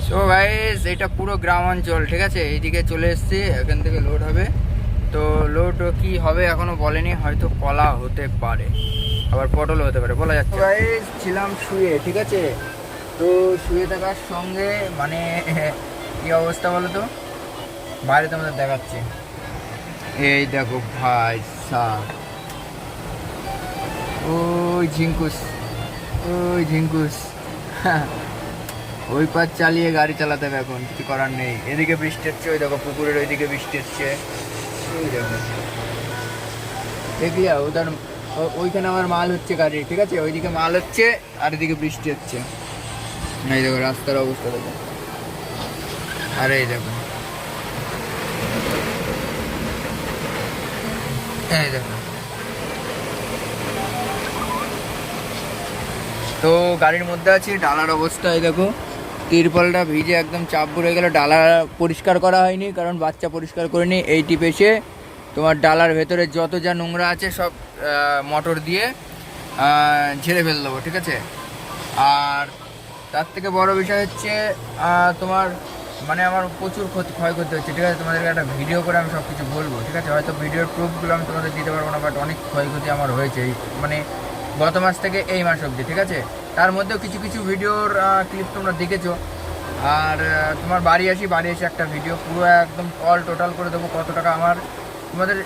So guys এটা পুরো গ্রাম অঞ্চল, ঠিক আছে। এইদিকে চলে এসেছি, এখান থেকে লোড হবে। তো লোড কি হবে এখনো বলেনি, হয়তো কলা হতে পারে, আবার পটল হতে পারে, বলা যাচ্ছে। গাইস ছিলাম শুয়ে, ঠিক আছে। তো শুয়ে থাকার সঙ্গে মানে কি অবস্থা বলো তো, বাইরে তোমাদের দেখাচ্ছে। এই দেখো ভাই সাহ, ওই ঝিঙ্কুস, ওই ঝিঙ্কুস ওই পার চালিয়ে গাড়ি চালাতে হবে, এখন কিছু করার নেই। এদিকে বৃষ্টি হচ্ছে, ওই দেখো পুকুরের ওইদিকে বৃষ্টি হচ্ছে, ওই দেখো দেখলি ওদের ওইখানে আমার মাল হচ্ছে গাড়ি, ঠিক আছে। ওইদিকে মাল হচ্ছে আর এদিকে বৃষ্টি হচ্ছে। এই দেখো রাস্তার অবস্থা দেখো, আরে এই দেখো, এই দেখো। তো গাড়ির মধ্যে আছি, ডালার অবস্থা এই দেখো, তিরপলটা ভিজে একদম চাপ পড়ে গেল। ডালা পরিষ্কার করা হয়নি, কারণ বাচ্চা পরিষ্কার করেনি। এই টিপ এসে তোমার ডালার ভেতরে যত যা নোংরা আছে সব মোটর দিয়ে ঝেড়ে ফেলে দেবো, ঠিক আছে। আর তার থেকে বড় বিষয় হচ্ছে তোমার মানে আমার প্রচুর ক্ষয়ক্ষতি হচ্ছে, ঠিক আছে। তোমাদেরকে একটা ভিডিও করে আমি সব কিছু বলবো, ঠিক আছে। হয়তো ভিডিওর প্রুফগুলো আমি তোমাদের দিতে পারবো না, বাট অনেক ক্ষয়ক্ষতি আমার হয়েছে মানে গত মাস থেকে এই মাস অবধি, ঠিক আছে। তার মধ্যেও কিছু কিছু ভিডিওর ক্লিপ তোমরা দেখেছো। আর তোমার বাড়ি এসে একটা ভিডিও পুরো একদম অল টোটাল করে দেবো কত টাকা আমার। তোমাদের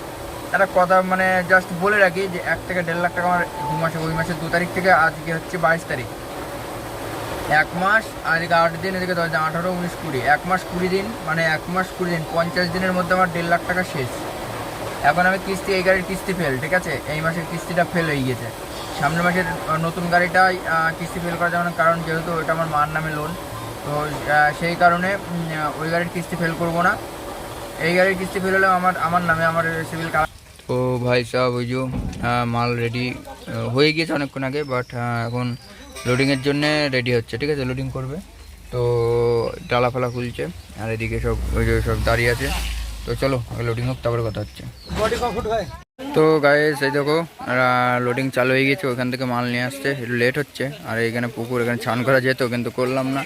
একটা কথা মানে জাস্ট বলে রাখি যে 1 থেকে 1.5 লাখ টাকা আমার 2 মাসে, ওই মাসের 2 তারিখ থেকে আজকে হচ্ছে 22 তারিখ, 1 মাস আর এদিকে 8 দিন, এদিকে 10 দিন, 18, 19, 20, 1 মাস 20 দিন, মানে 1 মাস 20 দিন, 50 দিনের মধ্যে আমার 1.5 লাখ টাকা শেষ। এখন আমি কিস্তি, এই গাড়ির কিস্তি ফেল, ঠিক আছে। এই মাসের কিস্তিটা ফেল হয়ে গেছে। সামনের মাসের নতুন গাড়িটাই কিস্তি ফেল করা যাবে না, কারণ যেহেতু ওইটা আমার মার নামে লোন। তো সেই কারণে ওই গাড়ির কিস্তি ফেল করব না। এই গাড়ির কিস্তি ফেল হলে আমার নামে আমার সিভিল কার্ড। তো ভাই সাহেব ওই যে মাল রেডি হয়ে গিয়েছে অনেকক্ষণ আগে, বাট এখন লোডিংয়ের জন্যে রেডি হচ্ছে, ঠিক আছে। লোডিং করবে, তো ডালা ফালা খুলছে, আর এদিকে সব ওই যে সব দাঁড়িয়ে আছে। তো চলো লোডিং হোক, তারপরে কথা হচ্ছে। তো গাইস এই দেখো লোডিং চালু হয়ে গেছে, ওখান থেকে মাল নিয়ে আসছে, একটু লেট হচ্ছে। আর এইখানে পুকুর, এখানে ছান করা যেত কিন্তু করলাম না।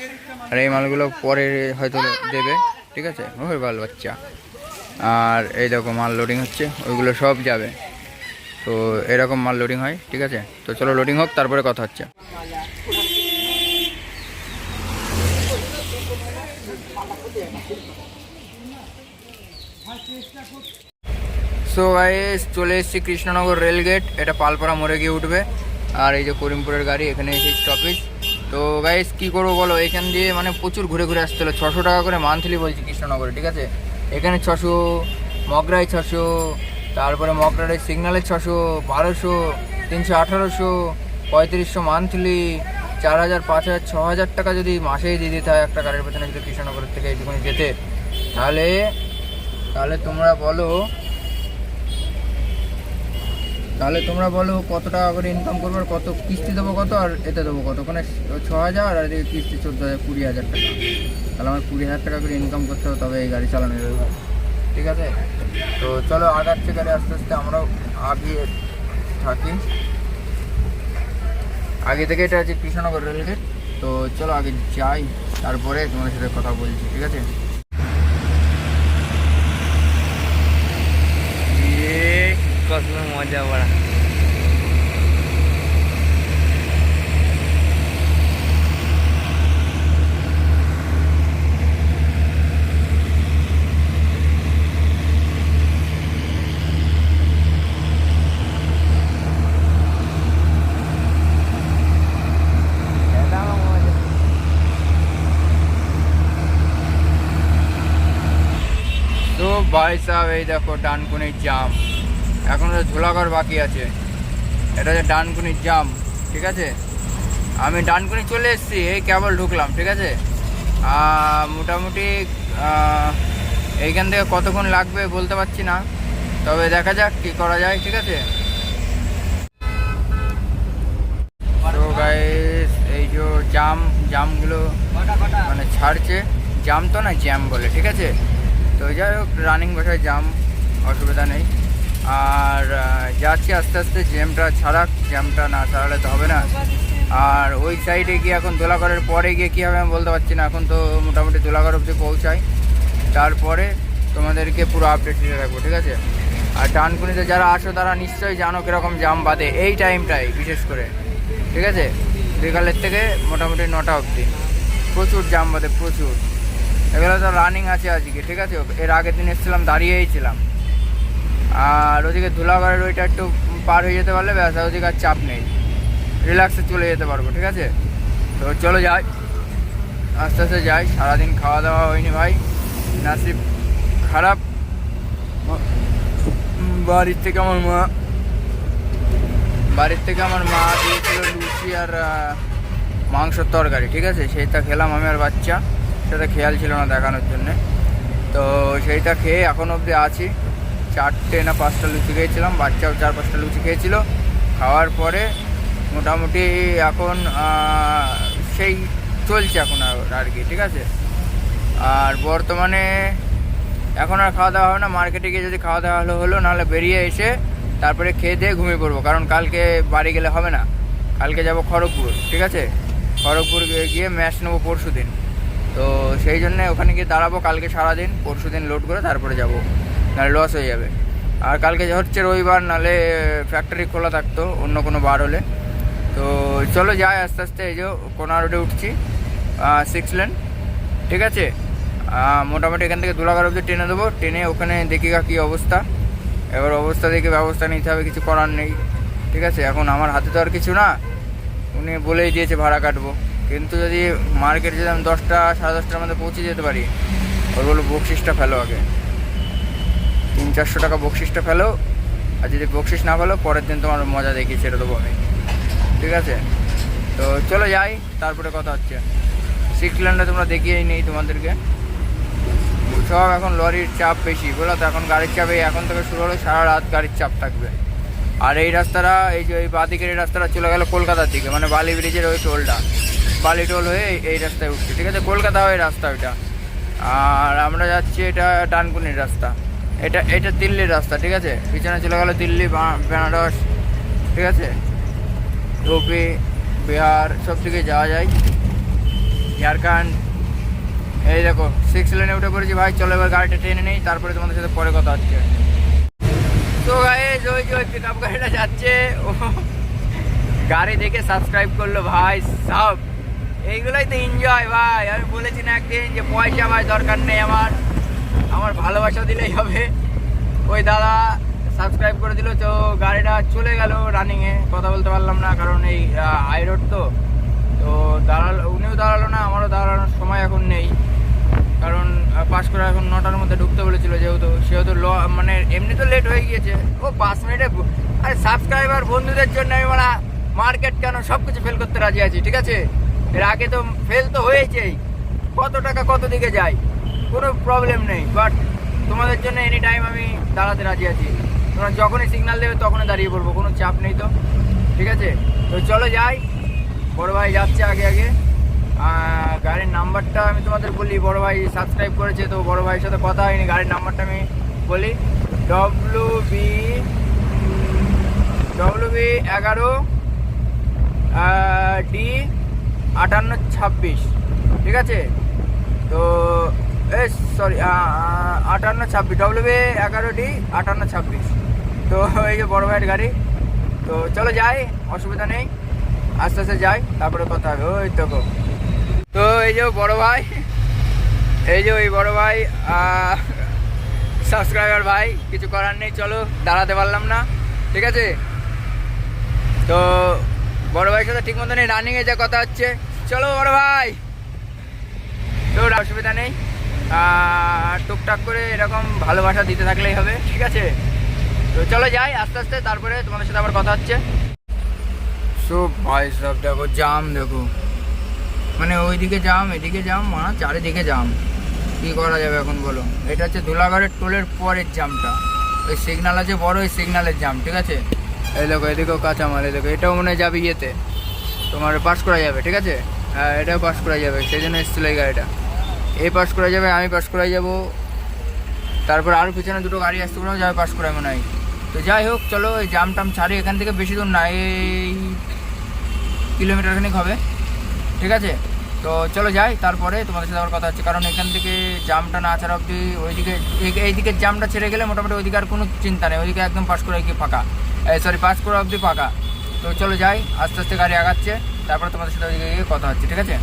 আর এই মালগুলো পরে হয়তো দেবে, ঠিক আছে। ওই ভালো বাচ্চা। আর এই দেখো মাল লোডিং হচ্ছে, ওইগুলো সব যাবে। তো এরকম মাল লোডিং হয়, ঠিক আছে। তো চলো লোডিং হোক, তারপরে কথা হচ্ছে। সো গাইস চলে এসেছি কৃষ্ণনগর রেলগেট, এটা পালপাড়া মোড়ে গিয়ে উঠবে। আর এই যে করিমপুরের গাড়ি, এখানে এসে স্টপেজ। তো গাইস কী করবো বলো, এখান দিয়ে মানে প্রচুর ঘুরে ঘুরে আসতে হলো। 600 টাকা করে মান্থলি বলছি কৃষ্ণনগরে, ঠিক আছে। এখানে 600, মগরায় 600, তারপরে মগরায় সিগনালে 600, 1200, 300, 1800, 3500 মান্থলি, 4000, 5000, 6000 টাকা যদি মাসেই দিয়ে দিতে হয় একটা গাড়ির পেছনে, যদি কৃষ্ণনগরের থেকে এইটুকুনি যেতে, তাহলে তোমরা বলো কত টাকা করে ইনকাম করবো, আর কত কিস্তি দেবো কত, আর এতে দেবো কত। ওখানে 6000 আর এদিকে কিস্তি 14,000, 20,000 টাকা। তাহলে আমার 20,000 টাকা করে ইনকাম করতে হবে, তবে এই গাড়ি চালানো যাবে, ঠিক আছে। তো চলো আগাচ্ছে গাড়ি আস্তে আস্তে, আমরাও আগিয়ে থাকি। আগে থেকে এটা আছে কৃষ্ণনগর রেলগেট। তো চলো আগে যাই, তারপরে তোমাদের সাথে কথা বলছি, ঠিক আছে। মজা বড়া। তো ভাই সাহেব এই দেখো ডানকুনির জাম, এখন ঝোলাঘর বাকি আছে। এটা হচ্ছে ডানকুনির জাম, ঠিক আছে। আমি ডানকুনি চলে এসেছি, এই কেবল ঢুকলাম, ঠিক আছে। মোটামুটি এইখান থেকে কতক্ষণ লাগবে বলতে পারছি না, তবে দেখা যাক কী করা যায়, ঠিক আছে। তো গাইস এই যে জামগুলো মানে ছাড়ছে, জাম তো না জ্যাম বলে, ঠিক আছে। তো যাই হোক রানিং ভাষায় জাম, অসুবিধা নেই। আর যাচ্ছি আস্তে আস্তে, জ্যামটা ছাড়াক, জ্যামটা না ছাড়ালে তো হবে না। আর ওই সাইডে গিয়ে এখন ধুলাগড়ের পরে গিয়ে কী হবে আমি বলতে পারছি না। এখন তো মোটামুটি ধুলাগড় অবধি পৌঁছাই, তারপরে তোমাদেরকে পুরো আপডেট দিতে থাকবো, ঠিক আছে। আর ডানকুনিতে যারা আসো তারা নিশ্চয়ই জানো কীরকম জাম বাঁধে এই টাইমটাই, বিশেষ করে, ঠিক আছে। বিকালের থেকে মোটামুটি 9টা অবধি প্রচুর জাম বাঁধে, প্রচুর। এগুলো তো রানিং আছে আজকে, ঠিক আছে। এর আগের দিন এসেছিলাম, দাঁড়িয়েই ছিলাম। আর ওদিকে ধুলাগড়ের ওইটা একটু পার হয়ে যেতে পারলে ব্যাস, ওদিকে আর চাপ নেই, রিল্যাক্সে চলে যেতে পারবো, ঠিক আছে। তো চলো যাই, আস্তে আস্তে যাই। সারাদিন খাওয়া দাওয়া হয়নি ভাই, নাসিব খারাপ। বাড়ির থেকে আমার মা দিয়েছিল লুচি আর মাংসর তরকারি, ঠিক আছে। সেইটা খেলাম আমি আর বাচ্চা, সেটা খেয়াল ছিল না দেখানোর জন্যে। তো সেইটা খেয়ে এখন অবধি আছি। 4টে না 5টা লুচি খেয়েছিলাম, বাচ্চাও 4-5টা লুচি খেয়েছিল। খাওয়ার পরে মোটামুটি এখন সেই চলছে এখন আর কি, ঠিক আছে। আর বর্তমানে এখন আর খাওয়া দাওয়া হবে না, মার্কেটে গিয়ে যদি খাওয়া দাওয়া হলো, নাহলে বেরিয়ে এসে তারপরে খেয়ে দিয়ে ঘুমিয়ে পড়বো, কারণ কালকে বাড়ি গেলে হবে না। কালকে যাব খড়গপুর, ঠিক আছে। খড়গপুর গিয়ে ম্যাচ নেবো পরশু দিন। তো সেই জন্যে ওখানে গিয়ে দাঁড়াবো কালকে সারাদিন, পরশু দিন লোড করে তারপরে যাব, নাহলে লস হয়ে যাবে। আর কালকে হচ্ছে রবিবার, নাহলে ফ্যাক্টরি খোলা থাকতো অন্য কোনো বার হলে। তো চলো যাই আস্তে আস্তে। এই যে কোনা রোডে উঠছি, 6 লেন, ঠিক আছে। মোটামুটি এখান থেকে ধুলাগড় অবধি টেনে দেবো, টেনে ওখানে দেখি কী অবস্থা। এবার অবস্থা দেখে ব্যবস্থা নিতে হবে, কিছু করার নেই, ঠিক আছে। এখন আমার হাতে তো আর কিছু না, উনি বলেই দিয়েছে ভাড়া কাটবো। কিন্তু যদি মার্কেটে যদি আমি 10টা 10:30টার মধ্যে পৌঁছে যেতে পারি, ওর বলবো বকশিসটা ফেলো আগে, 300-400 টাকা বকশিসটা ফেলো। আর যদি বকশিস না ফেলো, পরের দিন তোমার মজা দেখিয়ে ছেড়ে দেবো আমি, ঠিক আছে। তো চলো যাই, তারপরে কথা হচ্ছে। 6 লেনটা তোমরা দেখিয়েই নেই তোমাদেরকে। সব এখন লরির চাপ বেশি, বলো তো। এখন গাড়ির চাপে এখন থেকে শুরু হলো, সারা রাত গাড়ির চাপ থাকবে। আর এই রাস্তাটা, এই যে এই বাঁদিকের এই রাস্তাটা চলে গেল কলকাতার দিকে, মানে বালি ব্রিজের ওই টোলটা, বালি টোল হয়ে এই রাস্তায় উঠছে, ঠিক আছে। কলকাতা হয়ে রাস্তা ওইটা। আর আমরা যাচ্ছি, এটা ডানকুনির রাস্তা, এটা দিল্লির রাস্তা, ঠিক আছে। পিছনে চলে গেল দিল্লি, বেনারস, ঠিক আছে। ইউপি, বিহার সব দিকে যাওয়া যায়, ঝাড়খণ্ড। এই দেখো 6 লেনে উঠে পড়েছি ভাই। চলো এবার গাড়িটা টেনে নেই, তারপরে তোমাদের সাথে পরে কথা হচ্ছে। তো গাইস, ওই যে পিক আপ গাড়িটা যাচ্ছে, ও গাড়ি দেখে সাবস্ক্রাইব করলো ভাই সব। এইগুলোই তো এনজয় ভাই। আমি বলেছি না একদিন যে পয়সা ভাই দরকার নেই, আমার ভালোবাসা দিলেই হবে। ওই দাদা সাবস্ক্রাইব করে দিল। তো গাড়িটা চলে গেল রানিংয়ে, কথা বলতে পারলাম না, কারণ এই হাই রোড তো দাঁড়ালো, উনিও দাঁড়ালো না, আমারও দাঁড়ানোর সময় এখন নেই। কারণ পাস করে এখন 9টার মধ্যে ঢুকতে বলেছিল, সেহেতু মানে এমনি তো লেট হয়ে গিয়েছে। ও 5 মিনিটে। আরে সাবস্ক্রাইবার বন্ধুদের জন্য আমি মার্কেট কেন সব কিছু ফেল করতে রাজি আছি, ঠিক আছে। এর আগে তো ফেল তো হয়েছেই, কত টাকা কত দিকে যায়, কোনো প্রবলেম নেই। বাট তোমাদের জন্য এনি টাইম আমি দাঁড়াতে রাজি আছি। তোমরা যখনই সিগন্যাল দেবে তখনই দাঁড়িয়ে পড়বো, কোনো চাপ নেই তো, ঠিক আছে। তো চলো যাই। বড় ভাই যাচ্ছে আগে আগে। গাড়ির নাম্বারটা আমি তোমাদের বলি, বড় ভাই সাবস্ক্রাইব করেছে, তো বড় ভাইয়ের সাথে কথা হয়নি। গাড়ির নাম্বারটা আমি বলি, WB 11 D 5826, ঠিক আছে। তো সরি 5826, WB 11 D 5826। তো এই যে বড় ভাইয়ের গাড়ি। তো চলো যাই, অসুবিধা নেই, আস্তে আস্তে যাই, তারপরে কথা হবে। ওই দেখো, তো এই যে বড় ভাই, এই যে ওই বড় ভাই সাবস্ক্রাইবার ভাই, কিছু করার নেই। চলো, দাঁড়াতে পারলাম না, ঠিক আছে। তো বড় ভাইয়ের সাথে ঠিক মতো নেই, রানিংয়ে যা কথা হচ্ছে। চলো বড় ভাই, তো অসুবিধা নেই, টুকটাক করে এরকম ভালোবাসা দিতে থাকলেই হবে, ঠিক আছে। তো চলো যাই আস্তে আস্তে, তারপরে তোমাদের সাথে আবার কথা হচ্ছে। সব ভাই সব দেখো জাম, দেখো মানে ওইদিকে জাম, এদিকে জাম, মানে চারিদিকে জাম। কী করা যাবে এখন বলো। এটা হচ্ছে ধুলাগড়ের টোলের পরের জামটা, ওই সিগনাল আছে বড়, ওই সিগনালের জাম, ঠিক আছে। এই দেখো এদিকেও কাঁচামাল, এই দেখো এটাও মনে হয় যাবে ইয়েতে, তোমার পাস করা যাবে, ঠিক আছে। হ্যাঁ এটাও পাস করা যাবে, সেই জন্য এসেছিল এই গাড়িটা। এই পাস করা যাবে, আমি পাস করাই যাবো, তারপর আরও পিছনে দুটো গাড়ি আসতে পারবো, যাবে পাস করাই মনে হয়। তো যাই হোক, চলো এই জাম টাম ছাড়ি, এখান থেকে বেশি দূর না, এই কিলোমিটার খানিক হবে, ঠিক আছে। তো চলো যাই, তারপরে তোমাদের সাথে আবার কথা হচ্ছে। কারণ এখান থেকে জামটা না ছাড়া অবধি ওইদিকে, এইদিকে জামটা ছেড়ে গেলে মোটামুটি ওইদিকে আর কোনো চিন্তা নেই, ওইদিকে একদম পাঁশকুড়া গিয়ে ফাঁকা, পাঁশকুড়া অবধি ফাঁকা। তো চলো যাই, আস্তে আস্তে গাড়ি আগাচ্ছে, তারপরে তোমাদের সাথে ওইদিকে গিয়ে কথা হচ্ছে, ঠিক আছে।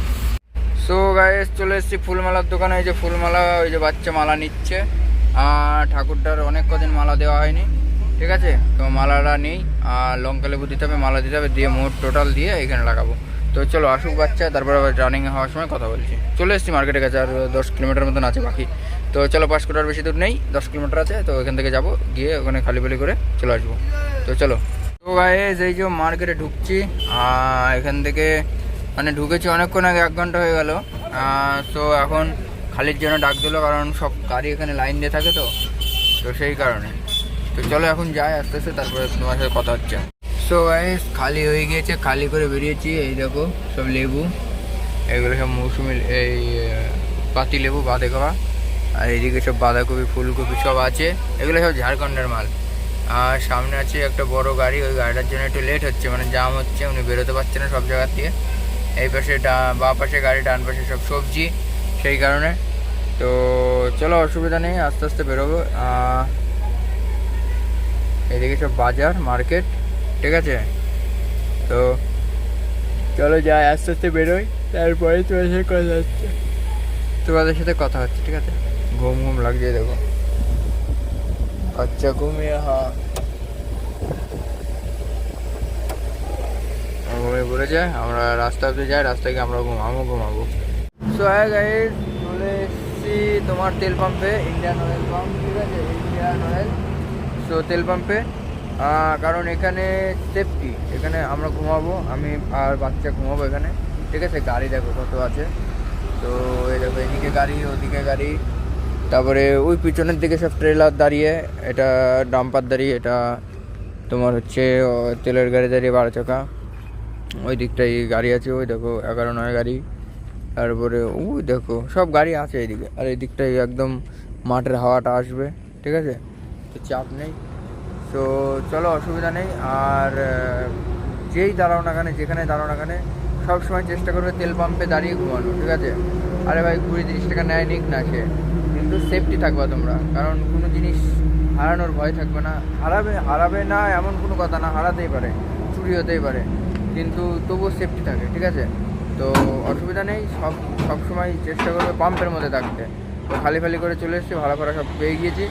সো গাইস, চলে এসেছি ফুলমালার দোকানে। এই যে ফুলমালা, ওই যে বাচ্চা মালা নিচ্ছে। ঠাকুরটার অনেক কদিন মালা দেওয়া হয়নি, ঠিক আছে। তো মালাটা নেই, আর লঙ্কা লেবু দিতে হবে, মালা দিতে হবে, দিয়ে মোট টোটাল দিয়ে এখানে লাগাবো। তো চলো আসুক বাচ্চা, তারপর আবার রানিং হওয়ার সময় কথা বলছি। চলে এসেছি মার্কেটের কাছে, আর 10 কিলোমিটার মতন আছে বাকি। তো চলো, পাঁশকুড়ার বেশি দূর নেই, 10 কিলোমিটার আছে। তো এখান থেকে যাবো, গিয়ে ওখানে খালি করে চলে আসবো। তো চলো। তো গাইস, এই যে মার্কেটে ঢুকছি, এখান থেকে মানে ঢুকেছি অনেকক্ষণ আগে, 1 ঘন্টা হয়ে গেল। তো এখন খালির জন্য ডাক দিল, কারণ সব গাড়ি এখানে লাইন দিয়ে থাকে, তো সেই কারণে। তো চলো এখন যাই আস্তে আস্তে, তারপরে তোমার সাথে কথা হচ্ছে। সো গাইস, খালি হয়ে গিয়েছে, খালি করে বেরিয়েছি। এই দেখো সব লেবু, এগুলো সব মৌসুমি, এই পাতি লেবু বাঁধে খাওয়া। আর এইদিকে সব বাঁধাকপি, ফুলকপি সব আছে, এগুলো সব ঝাড়খণ্ডের মাল। আর সামনে আছে একটা বড় গাড়ি, ওই গাড়িটার জন্য একটু লেট হচ্ছে, মানে জাম হচ্ছে, উনি বেরোতে পারছে না সব জায়গার দিয়ে। এই পাশে বাঁ পাশে গাড়ি, ডান পাশে সব সবজি, সেই কারণে। তো চলো, অসুবিধা নেই, আস্তে আস্তে বেরোবো। এদিকে সব বাজার, মার্কেট, ঠিক আছে। তো চলো যাই, আস্তে আস্তে বেরোই, তারপরে তোমাদের সাথে কথা হচ্ছে, ঠিক আছে। ঘুম ঘুম লাগছে, দেখো আচ্ছা ঘুমিয়ে, ঘুমিয়ে পড়ে যায়। আমরা রাস্তা অব্দি যাই, রাস্তায় গিয়ে আমরা ঘুমাবো। সো হ্যাঁ গাইস, চলে এসেছি তোমার তেল পাম্পে, ইন্ডিয়ান অয়েল পাম্প, ঠিক আছে, ইন্ডিয়ান অয়েল। সো তেল পাম্পে, কারণ এখানে সেফটি, এখানে আমরা ঘুমাবো, আমি আর বাচ্চা ঘুমাবো এখানে, ঠিক আছে। গাড়ি দেখো কত আছে। তো এই দেখো, এদিকে গাড়ি, ওদিকে গাড়ি, তারপরে ওই পিছনের দিকে সব ট্রেলার দাঁড়িয়ে, এটা ডাম্পার দাঁড়িয়ে, এটা তোমার হচ্ছে তেলের গাড়ি দাঁড়িয়ে, 12 চাকা। ওই দিকটাই গাড়ি আছে, ওই দেখো 11-9 গাড়ি। তারপরে ওই দেখো সব গাড়ি আছে এইদিকে, আর এই দিকটাই একদম মাঠের হাওয়াটা আসবে, ঠিক আছে। তো চাপ নেই। তো চলো, অসুবিধা নেই। আর যেই দাঁড়াও না কেন, যেখানে দাঁড়াও না কেন, সবসময় চেষ্টা করবে তেল পাম্পে দাঁড়িয়ে ঘুমানো, ঠিক আছে। আরে ভাই, 20-30 টাকা নেয় নিক না সে, কিন্তু সেফটি থাকবা তোমরা, কারণ কোনো জিনিস হারানোর ভয় থাকবে না। হারাবে না এমন কোনো কথা না, হারাতেই পারে, চুরি হতেই পারে, কিন্তু তবুও সেফটি থাকে, ঠিক আছে। তো অসুবিধা নেই, সবসময় চেষ্টা করবে পাম্পের মধ্যে থাকতে। তো খালি করে চলে এসেছি, ভালো করে সব পেয়ে গিয়েছি।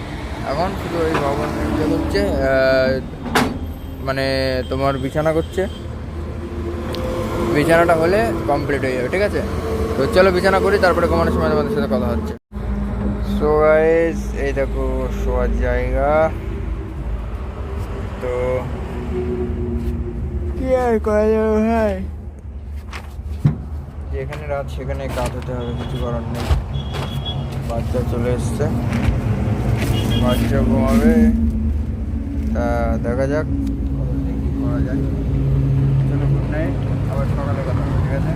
এখন শুধু ওই ভবন করছে, মানে তোমার বিছানা করছে, বিছানাটা হলে কমপ্লিট হয়ে যাবে, ঠিক আছে। তো চলো বিছানা করি, তারপরে ঘুমানোর সময় তোমাদের সাথে কথা হচ্ছে। সো গাইস, এই দেখো শোয়ার জায়গা। তো কি আর করা যাবে ভাই, যেখানে রাত সেখানে কাজ হতে হবে, কিছু করার নেই। বাচ্চা চলে এসছে, বাচ্চা ঘুমাবে, তা দেখা যাক কী করা যায়। চলো, গুড নাইট, আবার সকালে কথা হবে, ঠিক আছে।